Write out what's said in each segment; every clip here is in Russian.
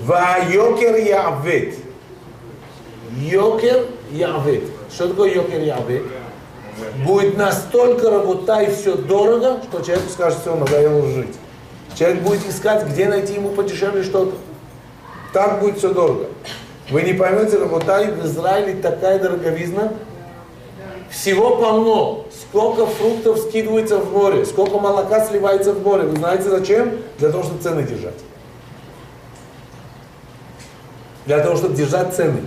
Йокер явет. Йокер явет. Что такое йокер явет? Будет настолько работа и все дорого, что человек скажет, все, надоело жить. Человек будет искать, где найти ему подешевле что-то. Так будет все дорого. Вы не поймете, работа в Израиле такая дороговизна. Всего полно. Сколько фруктов скидывается в море, сколько молока сливается в море. Вы знаете зачем? Для того, чтобы цены держать. Для того, чтобы держать цены.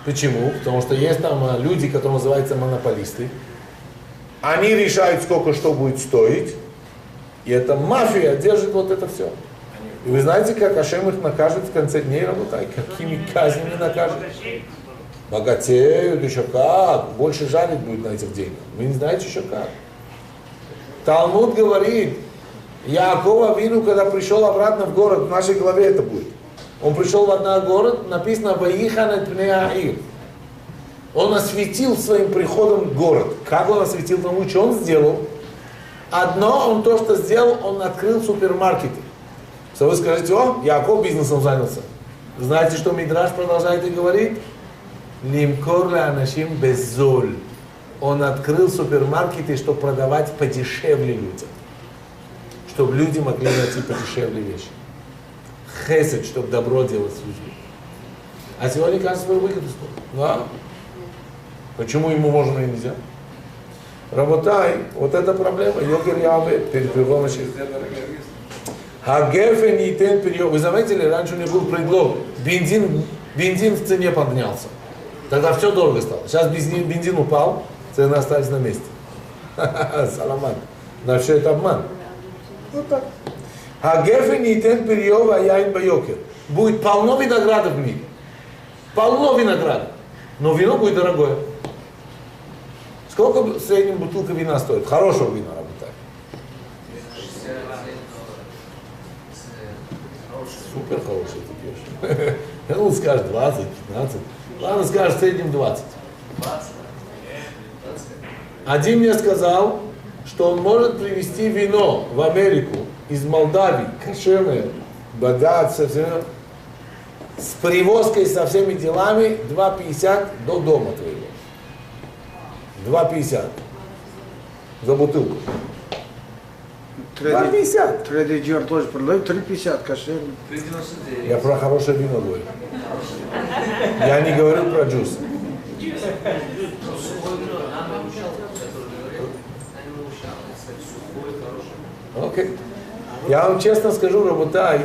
Почему? Потому что есть там люди, которые называются монополисты. Они решают, сколько что будет стоить. И эта мафия держит вот это все. И вы знаете, как Ашем их накажет в конце дней, работай? Какими казнями накажет? Богатеют еще как. Больше жарить будет на этих деньгах. Вы не знаете еще как. Талмуд говорит, Яаков Авину, когда пришел обратно в город, в нашей главе это будет. Он пришел в один город, написано «Ваихан эт пней аир». Он осветил своим приходом город. Как он осветил? Потому что он сделал. Одно, он то, что сделал, он открыл супермаркеты. Что вы скажете, о, Яаков бизнесом занялся. Знаете, что Мидраш продолжает и говорит? Лимкор ле анашим беззоль. Он открыл супермаркеты, чтобы продавать подешевле людям. Чтобы люди могли найти подешевле вещи. Хесед, чтобы добро делать в жизни. А сегодня кажется, свою выгоду стоит. Да? Почему ему можно и нельзя? Работай, вот эта проблема. Йокер явет перед приходом Машиаха. Хагефен итен период. Вы заметили, раньше у них был предлог. Бензин в цене поднялся. Тогда все дорого стало. Сейчас бензин упал, цены остались на месте. Саламан. Но все это обман. Вот так. Хагефен итен период, а яин байокер. Будет полно винограда в мире. Полно винограда. Но вино будет дорогое. Сколько в среднем бутылка вина стоит? Хорошего вина, работает. Супер хороший ты пьешь. Ну, скажешь 20, 15. Ладно, скажешь в среднем 20. Один мне сказал, что он может привезти вино в Америку из Молдавии, кошерное, богат, совсем, с привозкой, со всеми делами, 2,50 до дома твоего. 2,50 за бутылку. 2,50. Трейдер Джор тоже продают 3,50 кошерный. Я про хорошее вино говорю. Я не говорю про джус. Окей. Я вам честно скажу, работай,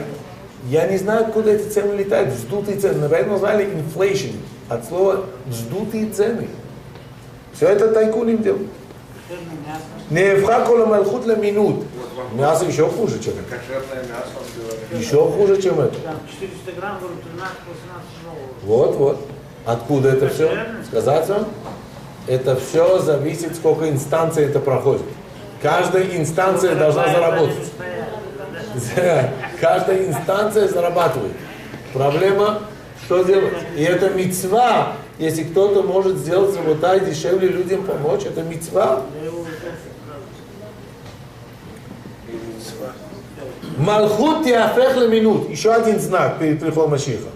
я не знаю, откуда эти цены летают, вздутые цены. Наверное, назвали inflation, от слова вздутые цены. Все это тайкуним делают. Неевха кола малхут ла минут. Мясо еще хуже, чем это. Кошерное мясо, он говорит. Еще хуже, чем это. Там 400 грамм, 13-18 долларов. Вот. Откуда это все? Сказать вам? Это все зависит, сколько инстанций это проходит. Каждая инстанция должна заработать. Каждая инстанция зарабатывает. Проблема, что делать? И это мицва. Если кто-то может сделать работай дешевле людям помочь, это мицва. Малхут тиафех ле минут. Еще один знак перед приходом Машиаха.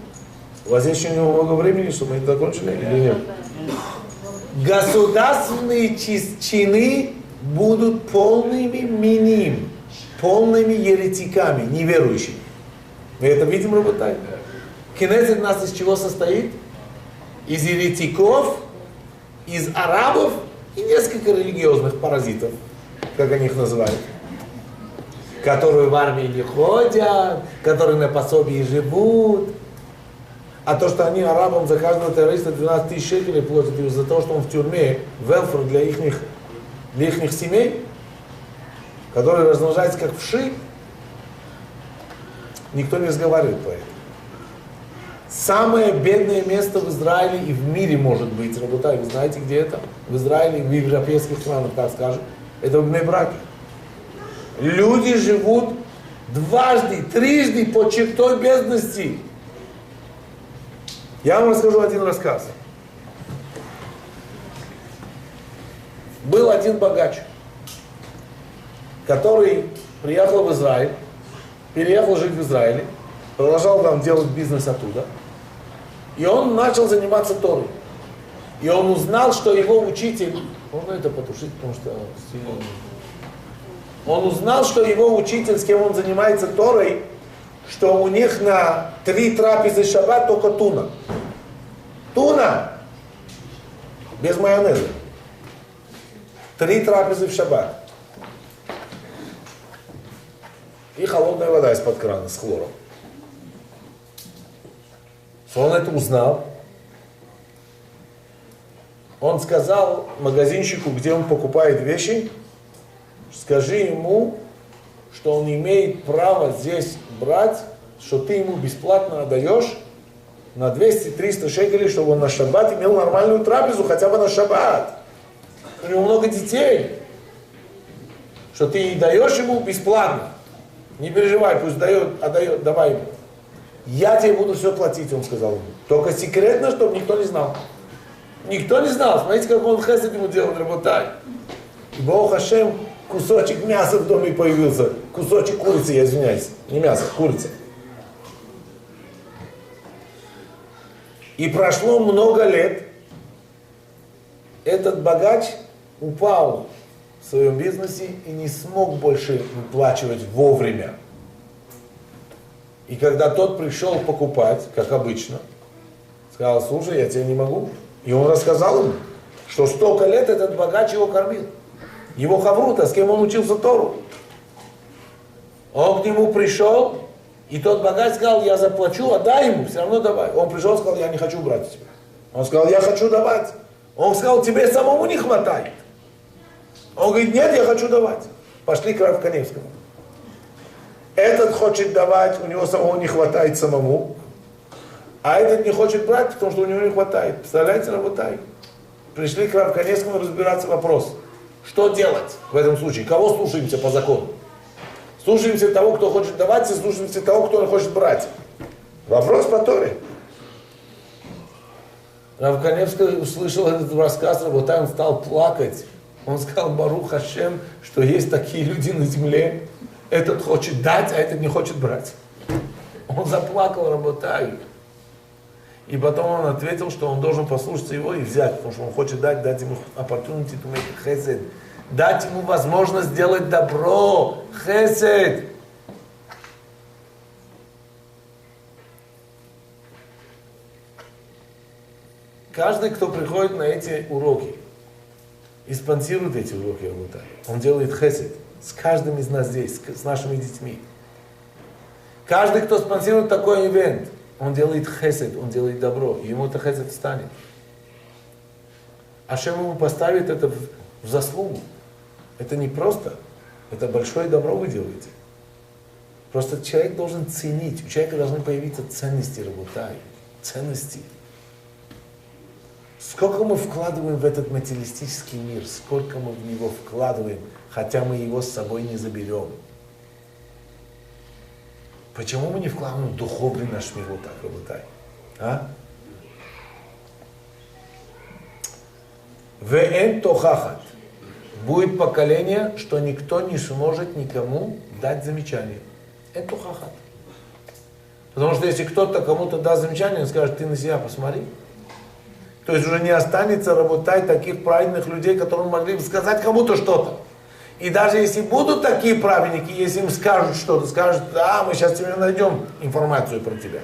У вас есть еще немного времени, чтобы мы закончили или нет? Государственные чины будут полными миним, полными еретиками, неверующими. Мы это видим, работаем. Кнессет нас из чего состоит? Из еретиков, из арабов и несколько религиозных паразитов, как они их называют, которые в армии не ходят, которые на пособии живут. А то, что они арабам за каждого террориста 12 тысяч шекелей платят из-за того, что он в тюрьме, велфер для их семей, которые размножаются как вши, никто не разговаривает по этому. Самое бедное место в Израиле и в мире может быть, работай, вы знаете, где это? В Израиле, в европейских странах, так скажем, это в Бней-Браке. Люди живут дважды, трижды под чертой бедности. Я вам расскажу один рассказ. Был один богач, который приехал в Израиль, переехал жить в Израиле, продолжал там делать бизнес оттуда. И он начал заниматься Торой. И он узнал, что его учитель... Можно это потушить, потому что... Он узнал, что его учитель, с кем он занимается Торой, что у них на 3 трапезы шаббат только туна. Туна! Без майонеза. 3 трапезы в шаббат. И холодная вода из-под крана с хлором. Он это узнал. Он сказал магазинщику, где он покупает вещи, скажи ему, что он имеет право здесь брать, что ты ему бесплатно отдаешь на 200-300 шекелей, чтобы он на шаббат имел нормальную трапезу, хотя бы на шаббат. У него много детей, что ты даешь ему бесплатно. Не переживай, пусть отдает, давай ему. Я тебе буду все платить, он сказал ему. Только секретно, чтобы никто не знал. Никто не знал. Смотрите, как он хесед ему делал, работай. И Бог Хашем, кусочек мяса в доме появился. Кусочек курицы, я извиняюсь. Не мясо, курица. И прошло много лет. Этот богач упал в своем бизнесе и не смог больше выплачивать вовремя. И когда тот пришел покупать, как обычно, сказал, слушай, я тебе не могу. И он рассказал ему, что столько лет этот богач его кормил. Его хаврута, с кем он учился Тору. Он к нему пришел, и тот богач сказал, я заплачу, отдай ему, все равно давай. Он пришел и сказал, я не хочу брать у тебя. Он сказал, я хочу давать. Он сказал, тебе самому не хватает. Он говорит, нет, я хочу давать. Пошли к Рав Каневскому. Этот хочет давать, у него самого не хватает самому. А этот не хочет брать, потому что у него не хватает. Представляете, работай. Пришли к Рав Каневскому разбираться вопрос. Что делать в этом случае? Кого слушаемся по закону? Слушаемся того, кто хочет давать, и слушаемся того, кто не хочет брать. Вопрос по Торе. Рав Каневский услышал этот рассказ, работай, он стал плакать. Он сказал, Барух Хашем, что есть такие люди на земле. Этот хочет дать, а этот не хочет брать. Он заплакал, работай. И потом он ответил, что он должен послушаться его и взять, потому что он хочет дать ему opportunity to make chesed. Дать ему возможность сделать добро. Chesed. Каждый, кто приходит на эти уроки и спонсирует эти уроки, он делает chesed с каждым из нас здесь, с нашими детьми. Каждый, кто спонсирует такой ивент, он делает хесед, он делает добро, и ему это хесед станет. Ашем ему поставит это в заслугу. Это не просто, это большое добро вы делаете. Просто человек должен ценить, у человека должны появиться ценности, работай, ценности. Сколько мы вкладываем в этот материалистический мир, сколько мы в него вкладываем, хотя мы его с собой не заберем. Почему мы не вкладываем в духовный наш мир вот так, работай? А? Веэн тохахат. Будет поколение, что никто не сможет никому дать замечание. Эн тохахат. Потому что если кто-то кому-то даст замечание, он скажет, ты на себя посмотри. То есть уже не останется, работай, таких праведных людей, которые могли бы сказать кому-то что-то. И даже если будут такие праведники, если им скажут что-то, скажут, да, мы сейчас тебе найдем информацию про тебя.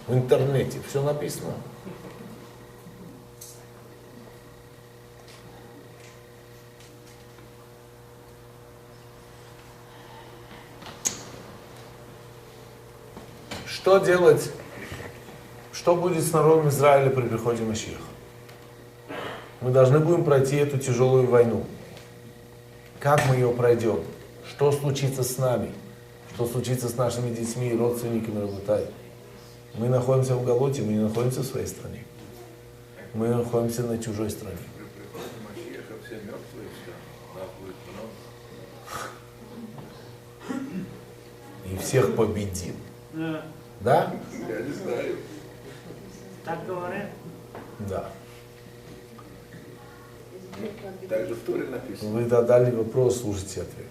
В интернете все написано. Что делать? Что будет с народом Израиля при приходе Машиаха? Мы должны будем пройти эту тяжелую войну. Как мы ее пройдем? Что случится с нами? Что случится с нашими детьми и родственниками, работай? Мы находимся в Галуте, мы не находимся в своей стране. Мы находимся на чужой стране. И всех победим. Да? Я не знаю. Так говорят? Да. Так же в Торе написано. Вы задали вопрос, слушайте ответ.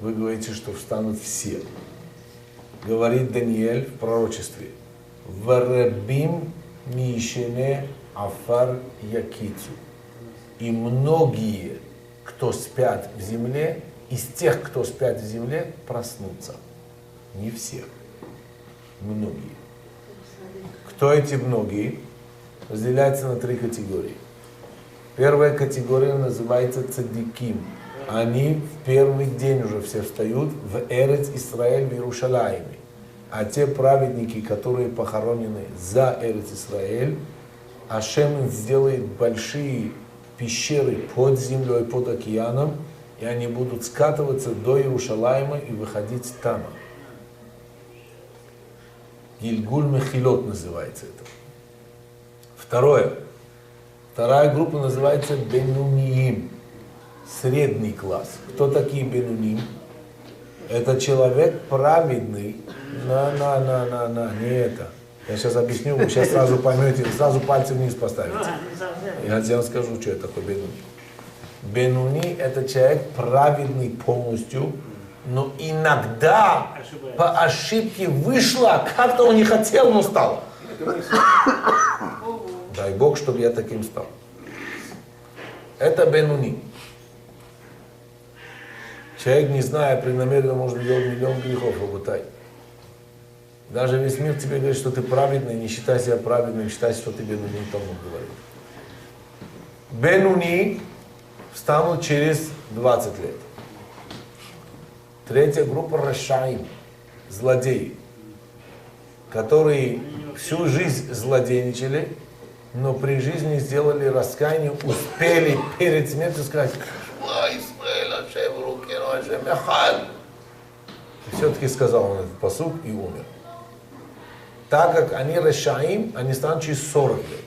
Вы говорите, что встанут все. говорит Даниэль в пророчестве. Варабим мишене афар якицу. И многие, кто спят в земле, из тех, кто спят в земле, проснутся. Не все. Многие. Кто эти многие? Разделяется на 3 категории. Первая категория называется цадиким. Они в первый день уже все встают в Эрец Исраэль в Иерушалайме. А те праведники, которые похоронены за Эрец Исраэль, Ашем им сделает большие пещеры под землей, под океаном, и они будут скатываться до Иерушалайма и выходить там. Гильгуль Мехилот называется это. Вторая группа называется Бенуниим, средний класс. Кто такие Бенуним? Это человек праведный. Не это. Я сейчас объясню, вы сейчас сразу поймете, сразу пальцы вниз поставите. Я вам скажу, что это такое Бенуни. Бенуни это человек праведный полностью, но иногда по ошибке вышло, как-то он не хотел, но стало. Дай Бог, чтобы я таким стал. Это Бенуни. Человек, не зная, преднамеренно может делать миллион грехов, Рабутай. Даже весь мир тебе говорит, что ты праведный, не считай себя праведным, считай, что ты Бенуни, Талмуд говорит. Бенуни встанут через 20 лет. Третья группа Рашаим, злодеи, которые всю жизнь злодейничали, но при жизни сделали раскаяние, успели перед смертью сказать: все-таки сказал он этот пасук и умер. Так как они Рашаим, они станут через 40 лет.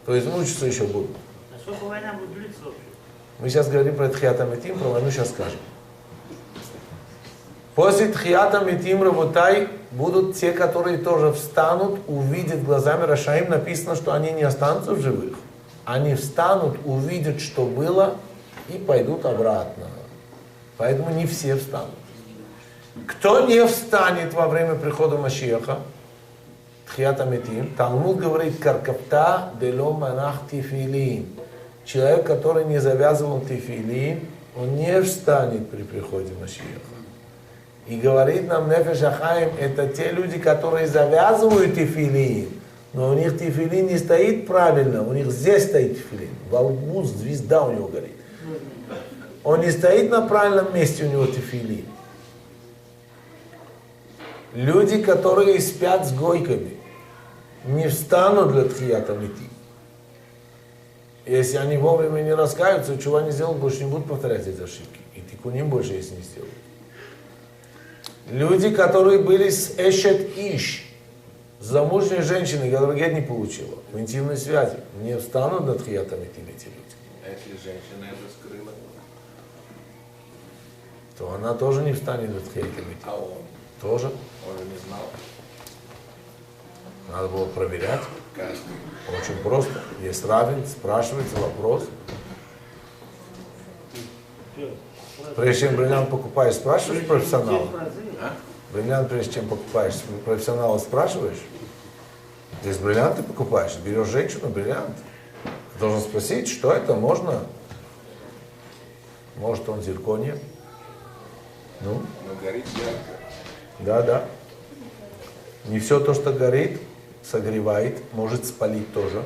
То есть мучиться еще будут. А сколько война будет длиться вообще? Мы сейчас говорим про Тхията Метим, про войну сейчас скажем. После Тхията Метим, Рабутай, будут те, которые тоже встанут, увидят глазами Рашаим. Написано, что они не останутся в живых. Они встанут, увидят, что было, и пойдут обратно. Поэтому не все встанут. Кто не встанет во время прихода Машиаха, Тхията Метим, Талмуд говорит: каркапта дело манах тифилин. Человек, который не завязывал тифилин, он не встанет при приходе Машиаха. И говорит нам Нефеш Ахаим, это те люди, которые завязывают тифилин, но у них тифилин не стоит правильно, у них здесь стоит тифилин, во лбу звезда у него горит. Он не стоит на правильном месте, у него тифилин. Люди, которые спят с гойками, не встанут для Тхията Метим. Если они вовремя не раскаются, чего они сделают, больше не будут повторять эти ошибки. И тикуним больше если не сделают. Люди, которые были с Эшет Иш, замужней женщиной, которая гет не получила, в интимной связи, не встанут на Тхията Метим эти люди. А если женщина это скрыла? То она тоже не встанет на Тхията Метим. А он? Тоже. Он же не знал. Надо было проверять. Как? Очень просто. Есть равен, спрашивается вопрос. Прежде чем бриллиант покупаешь, спрашиваешь профессионала? Бриллиант, прежде чем покупаешь, профессионала спрашиваешь? Здесь бриллианты покупаешь, берешь женщину, бриллиант. Ты должен спросить, что это, можно? Может, он зиркония? Ну? Но горит ярко. Да. Не все то, что горит, согревает, может спалить тоже.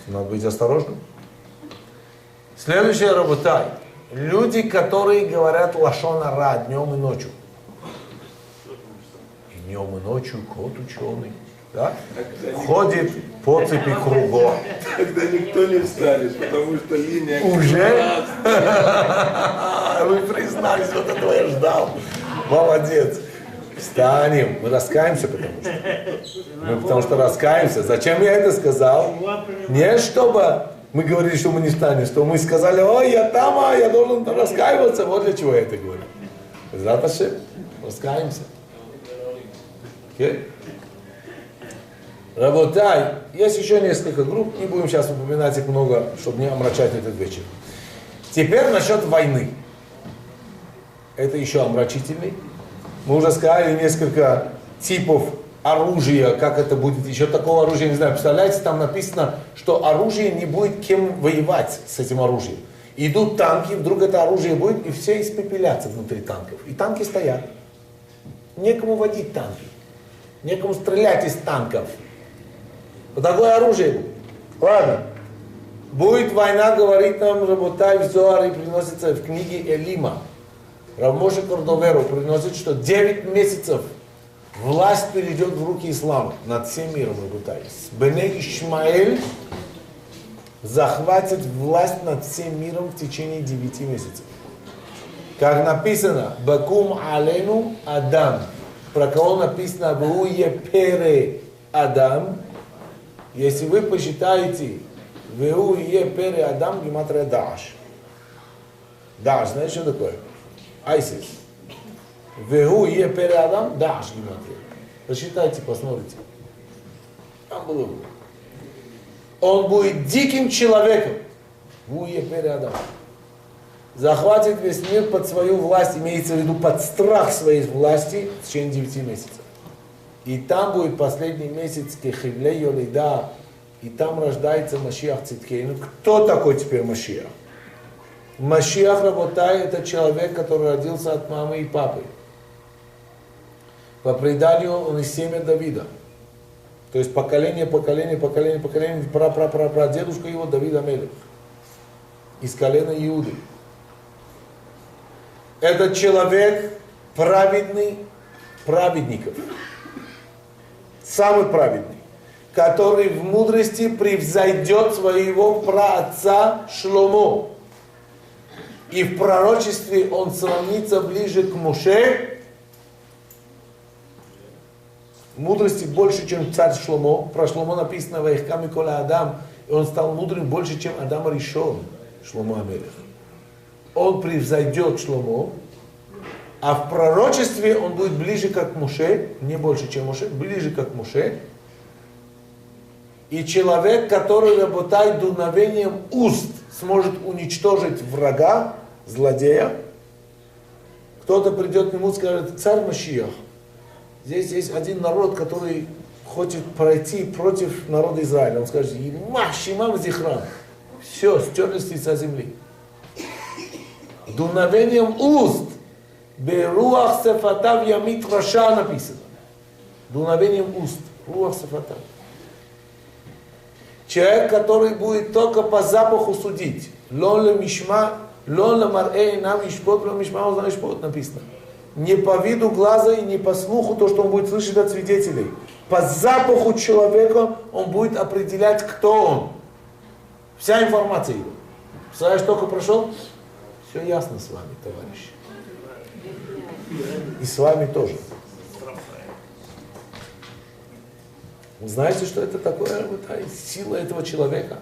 Надо быть осторожным. Следующее, Рабутай. Люди, которые говорят лашон ара днем и ночью. И днем и ночью кот ученый. Да? Ходит по цепи кругом. Тогда никто не встанет, потому что линия... Уже? Вы признались, вот этого я ждал. Молодец. Встанем. Мы раскаемся, потому что раскаемся. Зачем я это сказал? Не чтобы мы говорили, что мы не встанем, что мы сказали: ой, я там, я должен раскаиваться. Вот для чего я это говорю. Заташем, раскаемся. Okay? Работай. Есть еще несколько групп, не будем сейчас упоминать их много, чтобы не омрачать этот вечер. Теперь насчет войны. Это еще омрачительный. Мы уже сказали несколько типов оружия, как это будет. Еще такого оружия не знаю. Представляете, там написано, что оружие не будет кем воевать с этим оружием. Идут танки, вдруг это оружие будет, и все испепелятся внутри танков. И танки стоят. Некому водить танки. Некому стрелять из танков. Вот такое оружие будет. Ладно. Будет война, говорит нам Работай в Зоаре, приносится в книге Элима. Рав Моше Кордоверу приносит, что 9 месяцев власть перейдет в руки ислама над всем миром, Работай. Беней Ишмаэль захватит власть над всем миром в течение 9 месяцев. Как написано, Бакум Алену Адам. Про кого написано Вуе Пере Адам. Если вы посчитаете Вуе Пере Адам, гематрия Дааш. Дааш, знаете, что такое? Айсис. Вуе Пере Адам, Дааш гематрия. Посчитайте, посмотрите. Там было. Он будет диким человеком. Вуе Пере Адам. Захватит весь мир под свою власть, имеется в виду под страх своей власти в течение 9 месяцев. И там будет последний месяц Кехивле Йолида, и там рождается Машиах Циткейну. Кто такой теперь Машиах? Машиах, Работай, это человек, который родился от мамы и папы. По преданию он из семя Давида. То есть поколение, прадедушка его Давид Амелех. Из колена Иуды. Это человек праведный, праведников. Самый праведный. Который в мудрости превзойдет своего праотца Шломо. И в пророчестве он сравнится ближе к Моше. В мудрости больше, чем царь Шломо. Про Шломо написано «Ваихкам Микола Адам». И он стал мудрым больше, чем Адам Ришон, Шломо Амелех. Он превзойдет Шломо, а в пророчестве он будет ближе как Моше, не больше, чем Моше, ближе как Моше. И человек, который работает дуновением уст, сможет уничтожить врага, злодея. Кто-то придет к нему и скажет: царь Машиах, здесь есть один народ, который хочет пройти против народа Израиля. Он скажет: Шимам Зихран. Все, стерлись с лица земли. Дуновением уст. Беруах Сефатав Ямит Раша написано. Дуновением уст. Руах Сефатав. Человек, который будет только по запаху судить. Лон мишма, лон мар'э нам ишпот, лон мишма узна ишпот написано. Не по виду глаза и не по слуху то, что он будет слышать от свидетелей. По запаху человека он будет определять, кто он. Вся информация его. Представляешь, только прошел? Все ясно с вами, товарищи. И с вами тоже. Вы знаете, что это такое? Вот сила этого человека.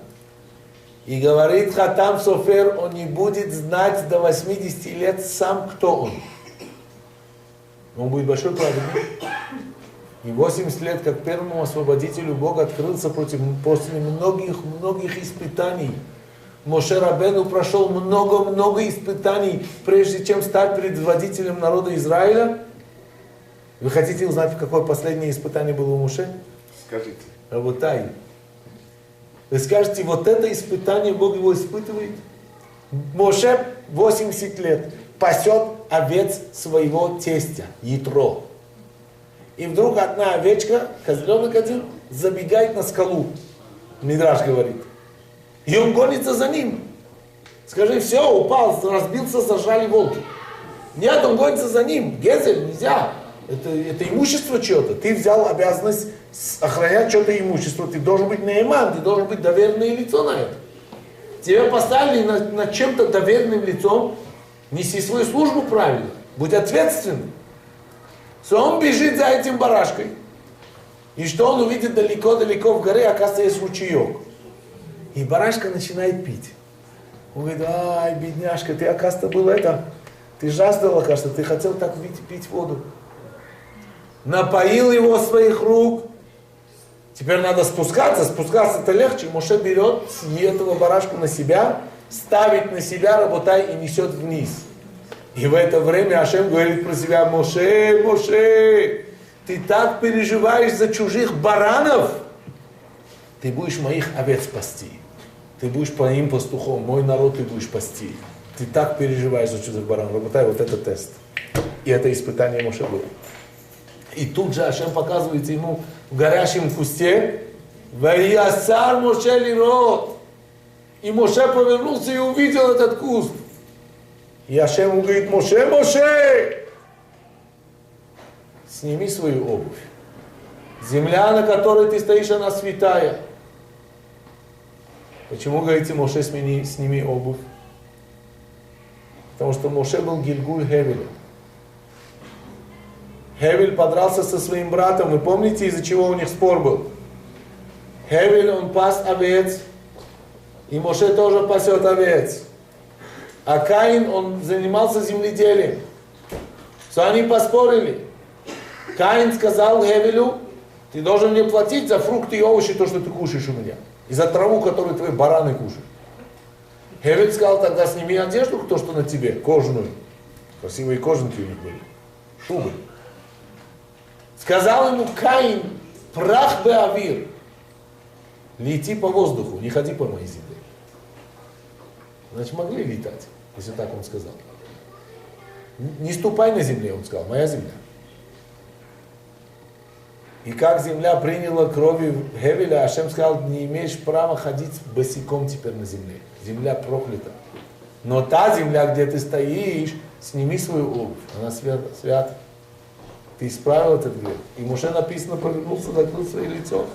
И говорит Хатам Софер, он не будет знать до 80 лет сам, кто он. Он будет большой праведник. И 80 лет, как первому освободителю, Бог открылся после многих испытаний. Моше Рабейну прошел много испытаний, прежде чем стать предводителем народа Израиля. Вы хотите узнать, какое последнее испытание было у Моше? Скажите. Работай. Вы скажете, вот это испытание Бог его испытывает? Моше 80 лет пасет овец своего тестя, Ятро. И вдруг одна овечка, козленок один, забегает на скалу. Мидраш говорит. И он гонится за ним. Скажи, все, упал, разбился, зажали волки. Нет, он гонится за ним. Гезель, нельзя. Это имущество чье-то. Ты взял обязанность охранять что-то имущество. Ты должен быть нейман, ты должен быть доверенное лицо на это. Тебя поставили над чем-то доверенным лицом. Неси свою службу правильно. Будь ответственным. Он бежит за этим барашкой. И что он увидит далеко-далеко в горе, оказывается, есть ручеек. И барашка начинает пить. Он говорит: ай, бедняжка, ты, оказывается, был это. Ты жаждал, оказывается, ты хотел так пить воду. Напоил его своих рук. Теперь надо спускаться. Спускаться-то легче. Моше берет этого барашку на себя, ставит на себя, работай, и несет вниз. И в это время Ашем говорит про себя: Моше, Моше, ты так переживаешь за чужих баранов, ты будешь моих овец пасти. Ты будешь по ним пастухом, мой народ ты будешь пасти. Ты так переживаешь за чужих баранов. Работай, вот это тест. И это испытание Моше было. И тут же Ашем показывает ему в горящем кусте: «Ваясар Моше лирот». И Моше повернулся и увидел этот куст. И Ашем ему говорит: Моше, Моше, сними свою обувь. Земля, на которой ты стоишь, она святая. Почему, говорите, Моше, сними обувь? Потому что Моше был Гильгуль Хевеля. Хевель подрался со своим братом. Вы помните, из-за чего у них спор был? Хевель, он пас овец, и Моше тоже пасет овец. А Каин, он занимался земледелием. Что они поспорили. Каин сказал Хевелю: ты должен мне платить за фрукты и овощи, то, что ты кушаешь у меня. И за траву, которую твои бараны кушают. Хевель сказал: тогда сними одежду, то, что на тебе, кожаную. Красивые кожанки у них были. Шубы. Сказал ему Каин: прах беавир. Лети по воздуху, не ходи по моей земле. Значит, могли летать, если так он сказал. Не ступай на земле, он сказал, моя земля. И как земля приняла крови Хевеля, Ашем сказал: не имеешь права ходить босиком теперь на земле. Земля проклята. Но та земля, где ты стоишь, сними свою обувь. Она свята. Ты исправил этот грех. И Моше написано, повернулся, закрыл свое лицо.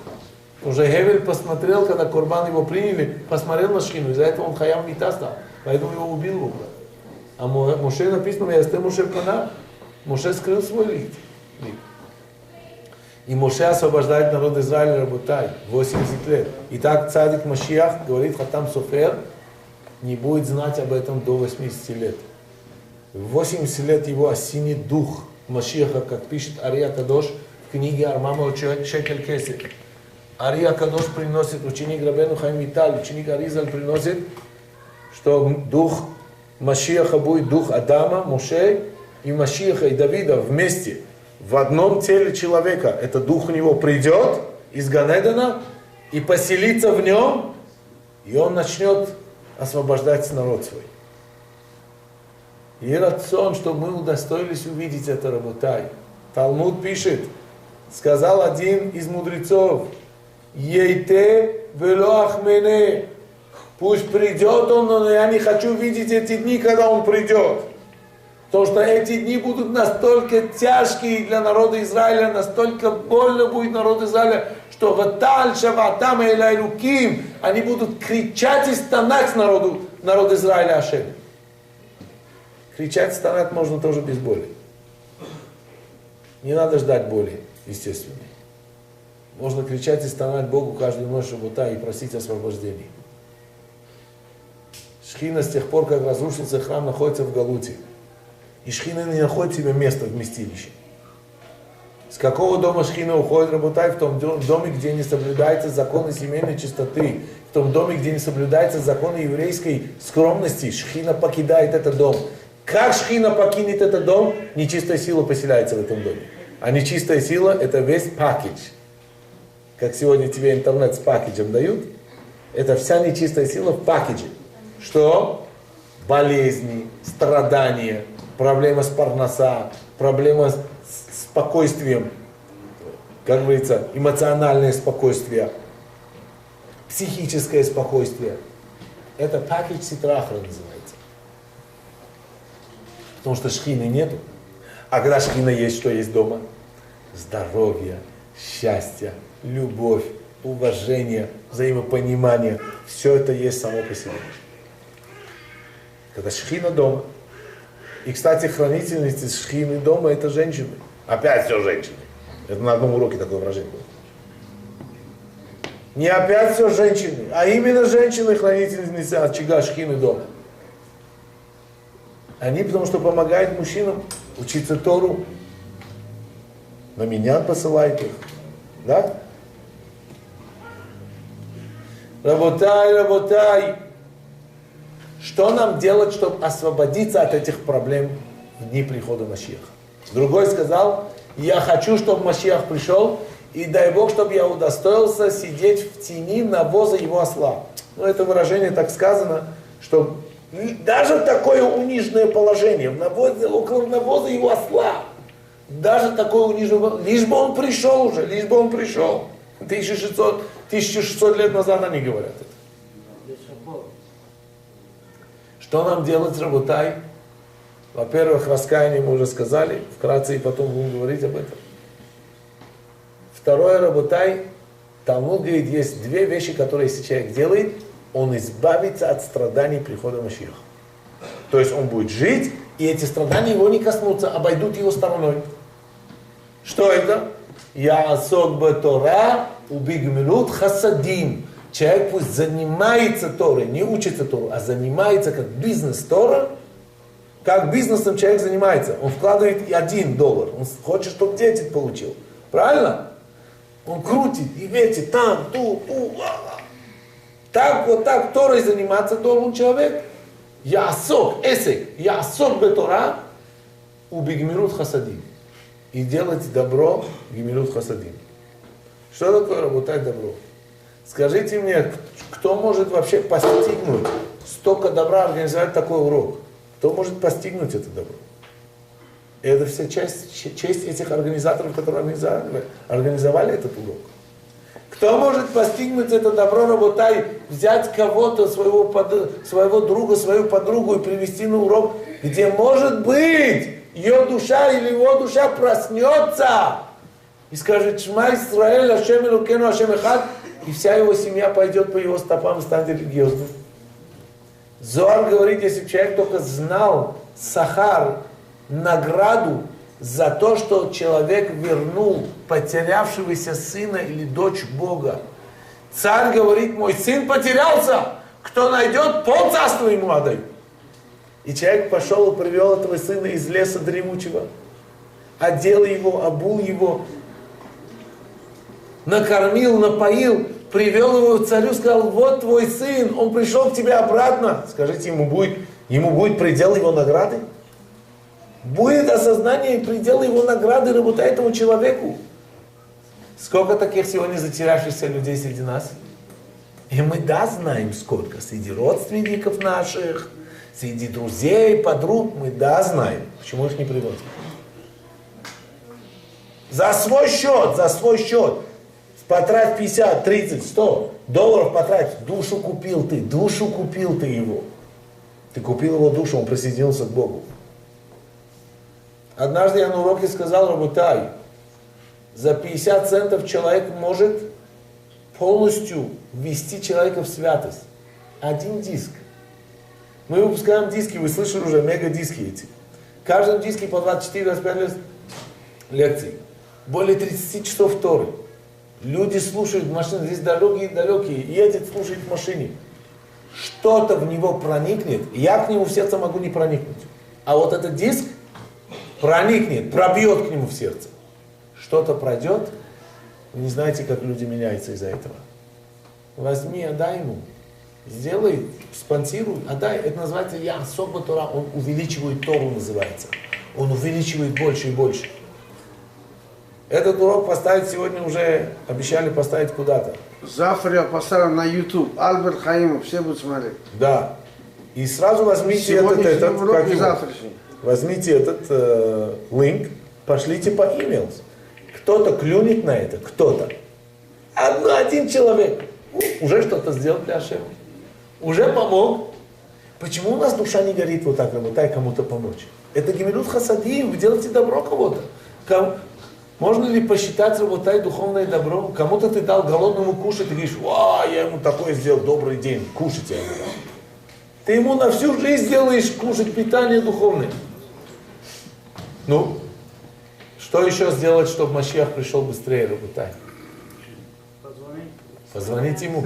Уже Хевель посмотрел, когда Корбан его приняли, посмотрел на Шхину, из-за этого он хаям мита стал. Поэтому его убил его брат. А Моше написано: «Ясте Моше пана». Моше скрыл свой лик. И Моше освобождает народ Израиля, работай, 80 лет. И так цадик Машиах, говорит Хатам Софер, не будет знать об этом до 80 лет. В 80 лет его осенит дух Машиаха, как пишет Ария Кадош в книге Армама Шекель Кесет. Ария Кадош приносит, ученик Рабену Хаим Виталь, ученик Аризаль приносит, что дух Машиаха будет дух Адама, Моше и Машиаха и Давида вместе. В одном теле человека. Это дух у него придет из Ганедана и поселится в нем, и он начнет освобождать народ свой. И рацион, чтобы мы удостоились увидеть это, работай. Талмуд пишет, сказал один из мудрецов: «Ейте вело ахмене». Пусть придет он, но я не хочу видеть эти дни, когда он придет. Потому что эти дни будут настолько тяжкие для народа Израиля, настолько больно будет народу Израиля, что «Ваталь шаватам элай руким» они будут кричать и стонать народу Израиля Ашем. Кричать и стонать можно тоже без боли. Не надо ждать боли, естественно. Можно кричать и стонать Богу каждую ночь шабута и просить освобождения. Шхина с тех пор, как разрушился храм, находится в Галуте. И Шхина не находит себе места в вместилище. С какого дома Шхина уходит, работай? В том доме, где не соблюдаются законы семейной чистоты, в том доме, где не соблюдаются законы еврейской скромности, Шхина покидает этот дом. Как Шхина покинет этот дом? Нечистая сила поселяется в этом доме. А нечистая сила — это весь пакетч. Как сегодня тебе интернет с пакетчем дают, это вся нечистая сила в пакетче. Что? Болезни, страдания, проблема с парноса, проблема с спокойствием, как говорится, эмоциональное спокойствие, психическое спокойствие. Это пакетч ситрахра называется. Потому что шхины нету. А когда шхина есть, что есть дома? Здоровье, счастье, любовь, уважение, взаимопонимание. Все это есть само по себе. Когда шхина дома. И, кстати, хранительницы шхины дома — это женщины. Опять все женщины. Это на одном уроке такое выражение было. Не опять все женщины, а именно женщины, хранительницы очага шхины дома. Они потому что помогают мужчинам учиться Тору. На меня посылает их. Да? Работай, работай. Что нам делать, чтобы освободиться от этих проблем в дни прихода Машиаха? Другой сказал, я хочу, чтобы Машиах пришел, и дай Бог, чтобы я удостоился сидеть в тени навоза его осла. Ну, это выражение так сказано, что даже такое униженное положение, около навоза его осла, даже такое униженное, лишь бы он пришел уже, лишь бы он пришел. 1600 лет назад они говорят это. Что нам делать, Работай? Во-первых, раскаяние мы уже сказали, вкратце и потом будем говорить об этом. Второе, Работай, Талмуд говорит, есть две вещи, которые если человек делает, он избавится от страданий прихода Машиаха. То есть он будет жить, и эти страдания его не коснутся, обойдут его стороной. Что это? Я асок бе Тора убигмилут хасадим. Человек пусть занимается Торой, не учится Тору, а занимается как бизнес Тора. Как бизнесом человек занимается. Он вкладывает $1. Он хочет, чтобы 10 получил. Правильно? Он крутит и ветит там, тут. Так вот так Торой заниматься должен человек. Я асок, эсек, я асок бе Тора убигмилут хасадим. И делать добро гемилут хасадим. Что такое работать добро? Скажите мне, кто может вообще постигнуть столько добра, организовать такой урок? Кто может постигнуть это добро? И это вся честь этих организаторов, которые организовали этот урок. Кто может постигнуть это добро, работай, взять кого-то, своего друга, свою подругу и привести на урок, где, может быть, ее душа или его душа проснется и скажет «Шма Исраэль, Ашем Элокену, Ашем Эхад», и вся его семья пойдет по его стопам и станет религиозным. Зоар говорит, если бы человек только знал сахар, награду за то, что человек вернул потерявшегося сына или дочь Бога. Царь говорит, мой сын потерялся, кто найдет, полцарства ему отдаю. И человек пошел и привел этого сына из леса дремучего, одел его, обул его, накормил, напоил, привел его к царю, сказал, вот твой сын, он пришел к тебе обратно. Скажите, ему будет предел его награды? Будет осознание и предел его награды работать этому человеку. Сколько таких сегодня затерявшихся людей среди нас? И мы знаем сколько. Среди родственников наших, среди друзей, подруг, мы знаем. Почему их не приводят? За свой счет. Потрать 50, 30, 100 долларов потрать. Душу купил ты его. Ты купил его душу, он присоединился к Богу. Однажды я на уроке сказал, Работай, за 50 центов человек может полностью ввести человека в святость. Один диск. Мы выпускаем диски, вы слышали уже, мега-диски эти. В каждом диске по 24-25 лекций. Более 30 часов Торы. Люди слушают в машине, здесь далекие, едет, слушает в машине. Что-то в него проникнет, я к нему в сердце могу не проникнуть. А вот этот диск проникнет, пробьет к нему в сердце. Что-то пройдет, вы не знаете, как люди меняются из-за этого. Возьми, отдай ему. Сделай, спонсируй, отдай. Это называется «Я особо Тора». Он увеличивает Тору, называется. Он увеличивает больше и больше. Этот урок поставить сегодня уже обещали поставить куда-то. Завтра я поставлю на YouTube. Альберт Хаимов, все будут смотреть. Да. И сразу возьмите этот урок как и его? завтрашний. Возьмите этот линк, пошлите по email. Кто-то клюнет на это, кто-то. Один человек. Уже что-то сделал для Ашема. Уже помог. Почему у нас душа не горит вот так, работай кому-то помочь? Это гемилут хасадим, вы делаете добро кого-то. Можно ли посчитать, работай духовное добро? Кому-то ты дал голодному кушать, и говоришь, я ему такое сделал, добрый день, кушать я ему дал. Ты ему на всю жизнь сделаешь кушать питание духовное. Ну, что еще сделать, чтобы Машиах пришел быстрее, работай? Позвонить ему.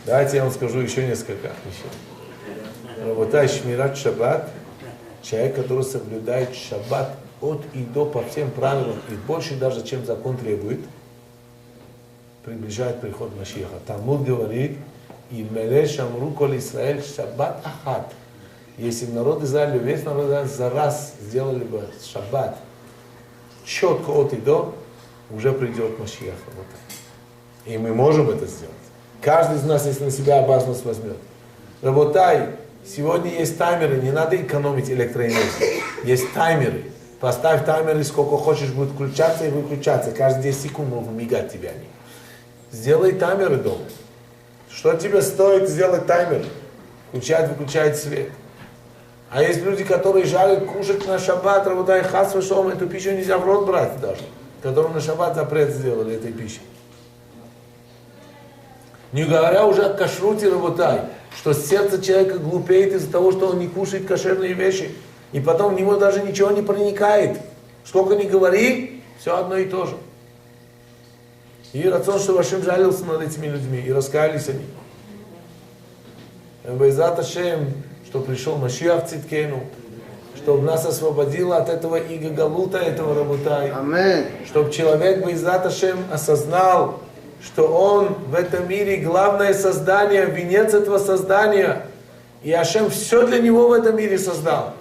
Давайте я вам скажу еще несколько. Работай шмират шаббат, человек, который соблюдает шаббат от и до по всем правилам, и больше даже, чем закон требует, приближает приход Машиаха. Талмуд говорит, Ильмеле шамру коль Исраэль шаббат ахат. Если бы народ Израиля, весь народ Израиля за раз сделали бы шаббат четко от и до, уже придет Машиах. И мы можем это сделать. Каждый из нас, если на себя обязанность возьмет. Работай, сегодня есть таймеры, не надо экономить электроэнергию. Есть таймеры. Поставь таймеры, сколько хочешь, будет включаться и выключаться. Каждые 10 секунд могут мигать тебя они. Сделай таймеры дома. Что тебе стоит сделать таймер? Включать, выключать свет. А есть люди, которые жарят кушать на шаббат, работая хас вешом, эту пищу нельзя в рот брать даже. Которым на шаббат запрет сделали этой пищи. Не говоря уже о кашруте, работай, что сердце человека глупеет из-за того, что он не кушает кошерные вещи. И потом в него даже ничего не проникает. Сколько ни говори, все одно и то же. И рацион, что Ашем жалился над этими людьми, и раскаялись они. Байзат Ашем, что пришел Машиах Циткейну, чтобы нас освободило от этого иго галута, этого работай. Аминь. Чтобы человек Байзат Ашем осознал, что он в этом мире главное создание, венец этого создания. И Ашем все для него в этом мире создал.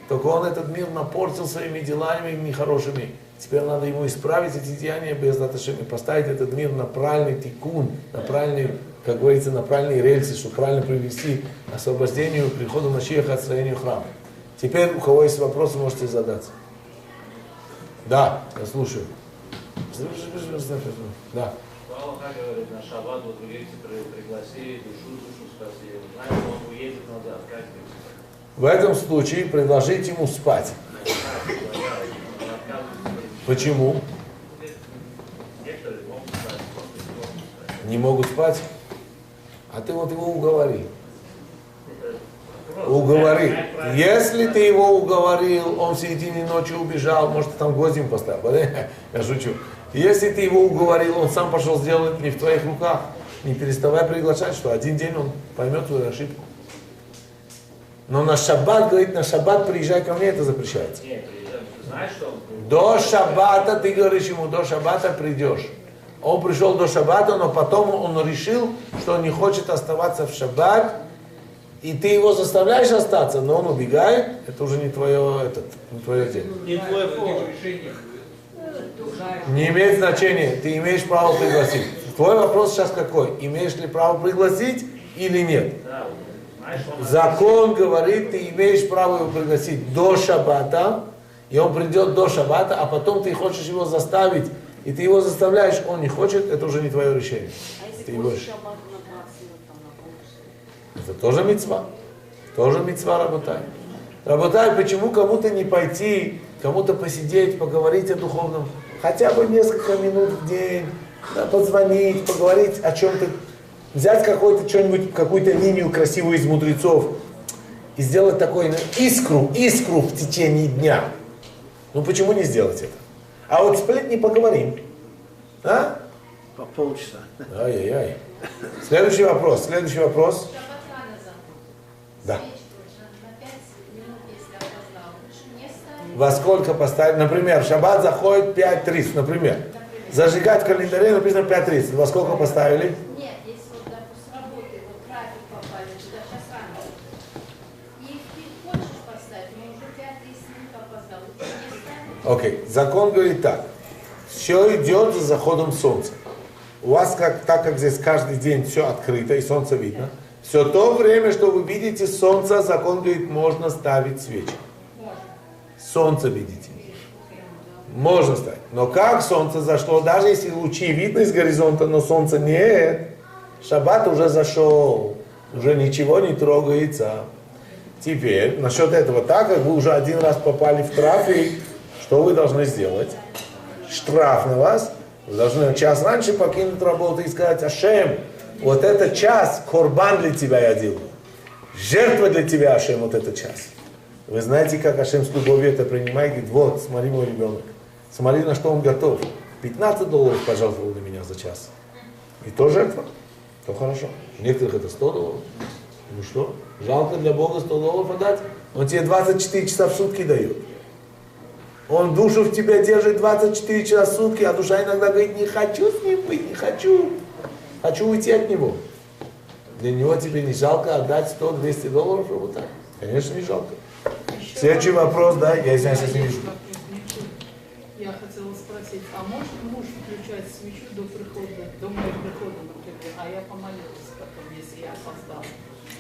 Только он этот мир напортил своими делами нехорошими. Теперь надо ему исправить эти деяния Байзат Ашем и поставить этот мир на правильный тикун, на правильный, как говорится, на правильные рельсы, чтобы правильно привести к освобождению и приходу Машиаха, отстроению храма. Теперь, у кого есть вопросы, можете задаться. Да, я слушаю. Да. Аллаха говорит, на шаббат вот вы едете, пригласи душу спаси. Знаете, он уедет назад, как это? В этом случае предложить ему спать. Почему? Некоторые могут спать, Не могут спать? А ты вот его уговори. Уговори. Если ты его уговорил, он в середине ночи убежал, может, ты там гвоздем поставил. Я шучу. Если ты его уговорил, он сам пошел сделать, не в твоих руках. Не переставай приглашать, что один день он поймет твою ошибку. Но на шаббат, говорит, на шаббат приезжай ко мне, это запрещается. Нет, ты знаешь, что он... До шаббата, ты говоришь ему, до шаббата придешь. Он пришел до шаббата, но потом он решил, что он не хочет оставаться в шаббат, и ты его заставляешь остаться, но он убегает, это уже не твое, не твое дело. Не твой фон. Не имеет значения, ты имеешь право пригласить. Твой вопрос сейчас какой? Имеешь ли право пригласить или нет? Да, знаешь, он... Закон говорит, ты имеешь право его пригласить до шаббата, и он придет до шаббата, а потом ты хочешь его заставить, и ты его заставляешь, он не хочет, это уже не твое решение. А если Ты после будешь. шаббата на максимум, там, на полчаса? Это тоже мицва. Тоже мицва, работай. Работай, почему кому-то не пойти, кому-то посидеть, поговорить о духовном, хотя бы несколько минут в день, да, позвонить, поговорить о чем-то, взять что-нибудь, какую-то линию красивую из мудрецов и сделать такую искру в течение дня. Ну почему не сделать это? А вот сплетни поговорим. А? По полчаса. Ай-яй-яй. Следующий вопрос. Да. Во сколько поставить? Например, шаббат заходит 5:30, например. Зажигать в календаре написано 5:30. Во сколько поставили? Нет, если вот, допустим, с работы, вот график попали, туда сейчас рано. И ты хочешь поставить, но уже 5-10 минут опоздал. Ты не ставишь? Окей. Закон говорит так. Все идет за заходом солнца. У вас, так как здесь каждый день все открыто и солнце видно, все то время, что вы видите солнце, закон говорит, можно ставить свечи. Солнце видите. Можно ставить. Но как солнце зашло, даже если лучи видны с горизонта, но солнца нет, шаббат уже зашел, уже ничего не трогается. Теперь, насчет этого, так как вы уже один раз попали в трафик, что вы должны сделать? Штраф на вас. Вы должны час раньше покинуть работу и сказать: Ашем, вот этот час, корбан для тебя я делаю. Жертва для тебя, Ашем, вот этот час. Вы знаете, как Ашем с любовью это принимает? Говорит: вот, смотри, мой ребенок. Смотри, на что он готов. $15 пожертвовал на меня за час. И то жертва, то хорошо. У некоторых это $100. Ну что, жалко для Бога $100 отдать? Он тебе 24 часа в сутки дает. Он душу в тебя держит 24 часа в сутки, а душа иногда говорит: не хочу с ним быть, не хочу. Хочу уйти от него. Для него тебе не жалко отдать $100-200, работать? Конечно, не жалко. Следующий вопрос, да, я извиняюсь, если не вижу. Я хотела спросить, а может муж включать свечу до моего прихода, например, а я помолилась потом, если я опоздала,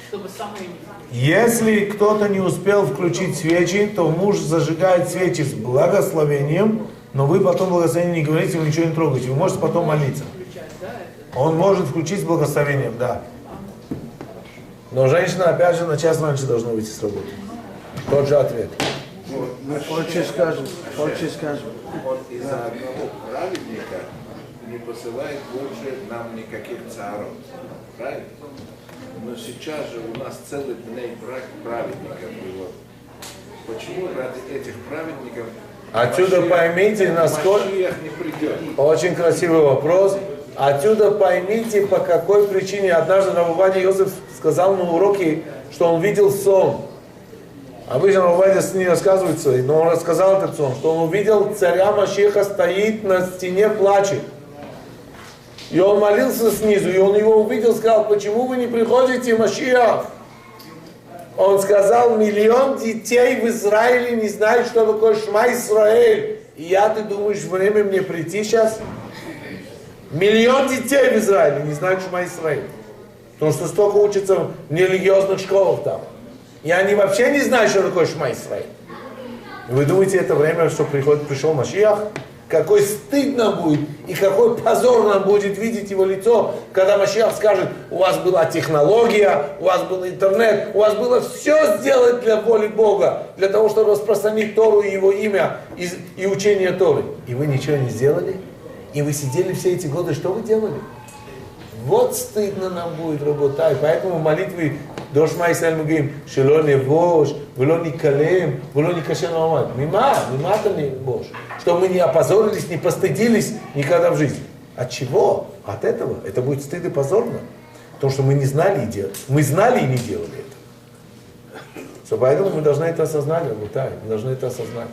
чтобы самой не включить? Если кто-то не успел включить свечи, то муж зажигает свечи с благословением, но вы потом благословение не говорите, вы ничего не трогаете, вы можете потом молиться. Включать, да, это? Он может включить с благословением, да. Но женщина, опять же, на час раньше должна выйти с работы. Тот же ответ. Мы позже скажем. Он из-за одного праведника не посылает больше нам никаких царов. Правильно? Но сейчас же у нас целый дней брак праведников было. Почему ради этих праведников Отсюда поймите, насколько... Машиах не придет? Очень красивый вопрос. Отсюда поймите, по какой причине. Однажды Рав Овадия Йосеф сказал на уроке, что он видел сон. Обычно Рав Овадия не рассказывается, но он рассказал этот сон, что он увидел царя Машиаха стоит на стене, плачет. И он молился снизу, и он его увидел, сказал, почему вы не приходите, Машиах? Он сказал, 1 миллион детей в Израиле не знают, что такое Шма Исраэль. И ты думаешь, время мне прийти сейчас? 1 миллион детей в Израиле не знают Шма Исраэль. Потому что столько учатся в нерелигиозных школах там. И они вообще не знают, что такое Шма Исраэль. Вы думаете, это время, что пришел Машиах? Какой стыд нам будет и какой позор нам будет видеть его лицо, когда Машиах скажет, у вас была технология, у вас был интернет, у вас было все сделать для воли Бога, для того, чтобы распространить Тору и его имя и учение Торы. И вы ничего не сделали? И вы сидели все эти годы, что вы делали? Вот стыдно нам будет работать. Поэтому молитвы до Шма Исраэль мы говорим, «Шело невош, вело никалем, вело никашен ламад». Мима-то не бош. Чтобы мы не опозорились, не постыдились никогда в жизни. От чего? От этого. Это будет стыд и позорно. Потому что мы не знали и делали. Мы знали и не делали это. Поэтому мы должны это осознать, работать. Мы должны это осознать.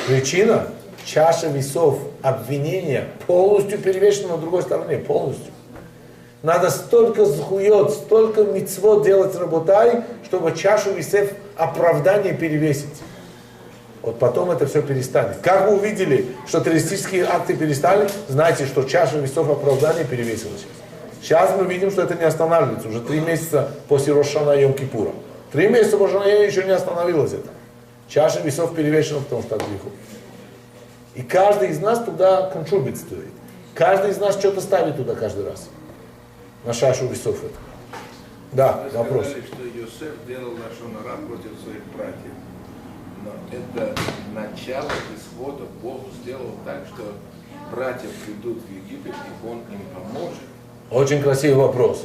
Причина, чаша весов обвинения полностью перевешена на другой стороне. Полностью. Надо столько зхует, столько мицвот делать работай, чтобы чашу весов оправдания перевесить. Вот потом это все перестанет. Как вы увидели, что террористические акты перестали, знайте, что чаша весов оправдания перевесилась. Сейчас мы видим, что это не останавливается. Уже 3 месяца после Рош ха-Шана и Йом-Кипура. 3 месяца после Рош ха-Шана еще не остановилось это. Чаша весов перевешена, потому что от грехов. И каждый из нас туда контрибьютирует. Каждый из нас что-то ставит туда каждый раз. На чашу весов это. Да, Вы вопрос. сказали, что Йосеф делал лашон ара против своих братьев. Но это начало исхода. Бог сделал так, что братья придут в Египет, и Он им поможет. Очень красивый вопрос.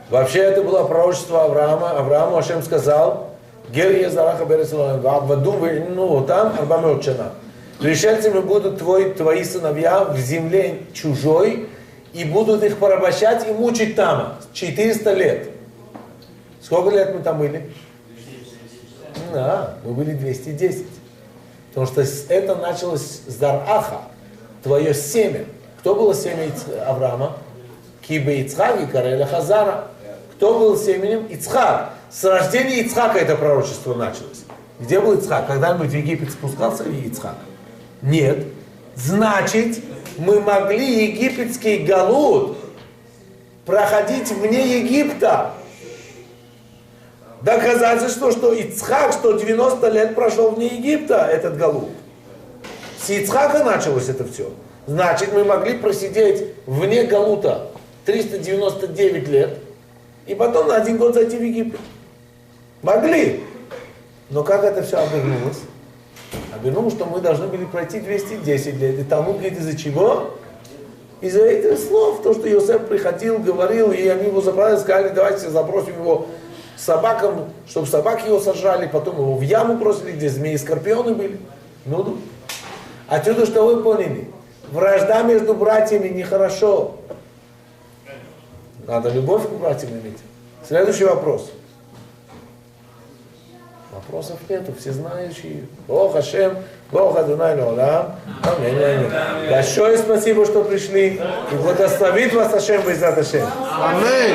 Вообще это было пророчество Авраама. Аврааму Ашем сказал, «Гер ездараха бересалам, ваду вейну там 400 шана». Пришельцами будут твои сыновья в земле чужой, и будут их порабощать и мучить там 400 лет. Сколько лет мы там были? Да, мы были 210. Потому что это началось с Дар-Аха, твое семя. Кто было семя Авраама? Кибе Ицхак и Кареля Хазара. Кто был семенем? Ицхак. С рождения Ицхака это пророчество началось. Где был Ицхак? Когда-нибудь в Египет спускался ли Ицхак? Нет. Значит, мы могли египетский галут проходить вне Египта. Доказательство, что Ицхак, что 90 лет прошел вне Египта, этот галут. С Ицхака началось это все. Значит, мы могли просидеть вне галута 399 лет и потом на 1 год зайти в Египет. Могли. Но как это все обернулось? Обернулось, что мы должны были пройти 210 лет. И Талмуд говорит, из-за чего? Из-за этих слов. То, что Йосеф приходил, говорил, и они его забрали, сказали, давайте запросим его собакам, чтобы собаки его сожрали, потом его в яму бросили, где змеи и скорпионы были. Ну, отсюда что вы поняли? Вражда между братьями нехорошо. Надо любовь к братьям иметь. Следующий вопрос. Вопросов нету, все знающие. Бог Ашем, Бог Адонай Леолам. Аминь, аминь. Большое спасибо, что пришли. И благословит вас Ашем, Безрат Ашем. Аминь.